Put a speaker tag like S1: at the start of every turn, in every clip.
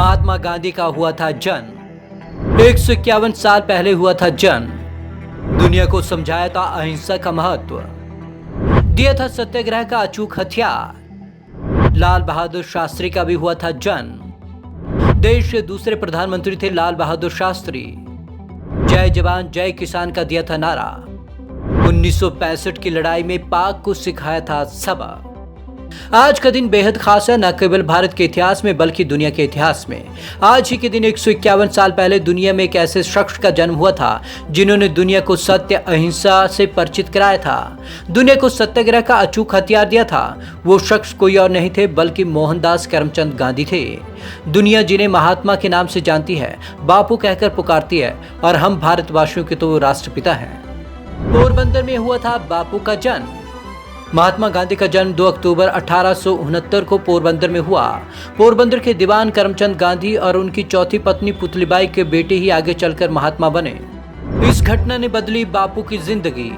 S1: महात्मा गांधी का हुआ था जन्म। 151 साल पहले हुआ था जन्म। दुनिया को समझाया था अहिंसा का महत्व, दिया था सत्याग्रह का अचूक हथियार। लाल बहादुर शास्त्री का भी हुआ था जन्म। देश के दूसरे प्रधानमंत्री थे लाल बहादुर शास्त्री। जय जवान जय किसान का दिया था नारा। 1965 की लड़ाई में पाक को सिखाया था सबक। आज का दिन बेहद खास है, न केवल भारत के इतिहास में बल्कि दुनिया के इतिहास में। आज ही के दिन 151 साल पहले दुनिया में एक ऐसे शख्स का जन्म हुआ था जिन्होंने दुनिया को सत्य अहिंसा से परिचित कराया था, दुनिया को सत्याग्रह का अचूक हथियार दिया था। वो शख्स कोई और नहीं थे बल्कि मोहनदास करमचंद गांधी थे। दुनिया जिन्हें महात्मा के नाम से जानती है, बापू कहकर पुकारती है, और हम भारतवासियों के तो वो राष्ट्रपिता हैं। पोरबंदर में हुआ था बापू का जन्म। महात्मा गांधी का जन्म 2 अक्टूबर 1869 को पोरबंदर में हुआ। पोरबंदर के दीवान करमचंद गांधी और उनकी चौथी पत्नी पुतलीबाई के बेटे ही आगे चलकर महात्मा बने। इस घटना ने बदली बापू की जिंदगी।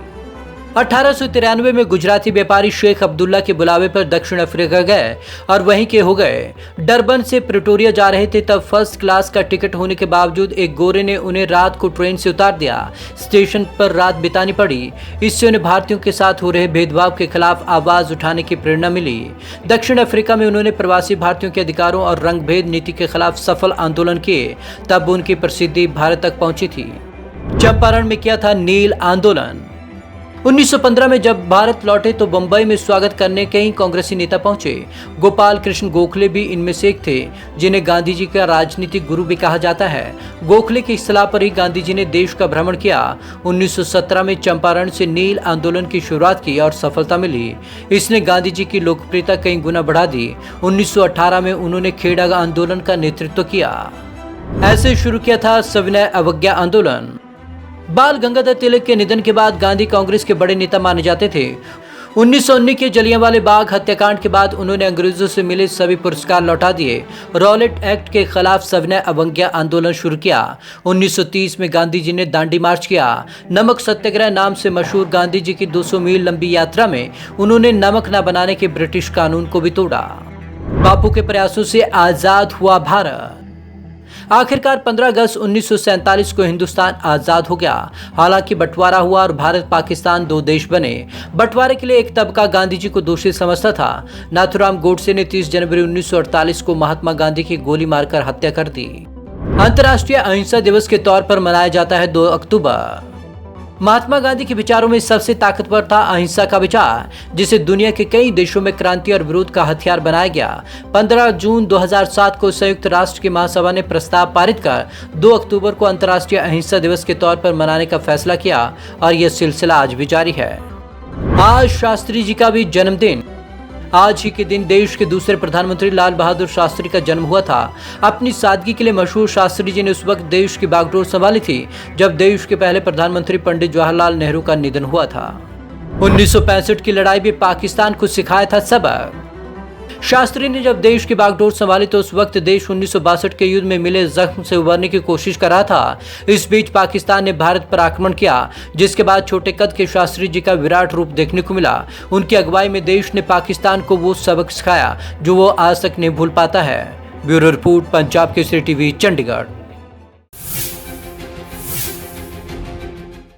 S1: 1893 में गुजराती व्यापारी शेख अब्दुल्ला के बुलावे पर दक्षिण अफ्रीका गए और वहीं के हो गए। डरबन से प्रिटोरिया जा रहे थे, तब फर्स्ट क्लास का टिकट होने के बावजूद एक गोरे ने उन्हें रात को ट्रेन से उतार दिया। स्टेशन पर रात बितानी पड़ी। इससे उन्हें भारतीयों के साथ हो रहे भेदभाव के खिलाफ आवाज उठाने की प्रेरणा मिली। दक्षिण अफ्रीका में उन्होंने प्रवासी भारतीयों के अधिकारों और रंगभेद नीति के खिलाफ सफल आंदोलन किए। तब उनकी प्रसिद्धि भारत तक पहुंची थी। चंपारण में किया था नील आंदोलन। 1915 में जब भारत लौटे तो बंबई में स्वागत करने कई कांग्रेसी नेता पहुंचे। गोपाल कृष्ण गोखले भी इनमें से एक थे, जिन्हें गांधी जी का राजनीतिक गुरु भी कहा जाता है। गोखले की सलाह पर ही गांधी जी ने देश का भ्रमण किया। 1917 में चंपारण से नील आंदोलन की शुरुआत की और सफलता मिली। इसने गांधी जी की लोकप्रियता कई गुना बढ़ा दी। 1918 में उन्होंने खेड़ा आंदोलन का नेतृत्व किया। ऐसे शुरू किया था सविनय अवज्ञा आंदोलन। बाल गंगाधर तिलक के निधन के बाद गांधी कांग्रेस के बड़े नेता माने जाते थे। 1919 के जलियांवाले बाग हत्याकांड के बाद उन्होंने अंग्रेजों से मिले सभी पुरस्कार लौटा दिए। रॉलेट एक्ट के खिलाफ सविनय अवज्ञा आंदोलन शुरू किया। 1930 में गांधी जी ने दांडी मार्च किया। नमक सत्याग्रह नाम से मशहूर गांधी जी की 200 मील लंबी यात्रा में उन्होंने नमक न बनाने के ब्रिटिश कानून को भी तोड़ा। बापू के प्रयासों से आजाद हुआ भारत। आखिरकार 15 अगस्त 1947 को हिंदुस्तान आजाद हो गया। हालांकि बंटवारा हुआ और भारत पाकिस्तान 2 देश बने। बंटवारे के लिए एक तबका गांधी जी को दोषी समझता था। नाथूराम गोडसे ने 30 जनवरी 1948 को महात्मा गांधी की गोली मारकर हत्या कर दी। अंतर्राष्ट्रीय अहिंसा दिवस के तौर पर मनाया जाता है 2 अक्टूबर। महात्मा गांधी के विचारों में सबसे ताकतवर था अहिंसा का विचार, जिसे दुनिया के कई देशों में क्रांति और विरोध का हथियार बनाया गया। 15 जून 2007 को संयुक्त राष्ट्र की महासभा ने प्रस्ताव पारित कर 2 अक्टूबर को अंतर्राष्ट्रीय अहिंसा दिवस के तौर पर मनाने का फैसला किया और यह सिलसिला आज भी जारी है। आज शास्त्री जी का भी जन्मदिन। आज ही के दिन देश के दूसरे प्रधानमंत्री लाल बहादुर शास्त्री का जन्म हुआ था। अपनी सादगी के लिए मशहूर शास्त्री जी ने उस वक्त देश की बागडोर संभाली थी जब देश के पहले प्रधानमंत्री पंडित जवाहरलाल नेहरू का निधन हुआ था। 1965 की लड़ाई में पाकिस्तान को सिखाया था सबक। शास्त्री ने जब देश की बागडोर संभाली तो उस वक्त देश 1962 के युद्ध में मिले जख्म से उबरने की कोशिश कर रहा था। इस बीच पाकिस्तान ने भारत पर आक्रमण किया, जिसके बाद छोटे कद के शास्त्री जी का विराट रूप देखने को मिला। उनकी अगुवाई में देश ने पाकिस्तान को वो सबक सिखाया जो वो आज तक नहीं भूल पाता है। Bureau report, Punjab Kesari TV, Chandigarh.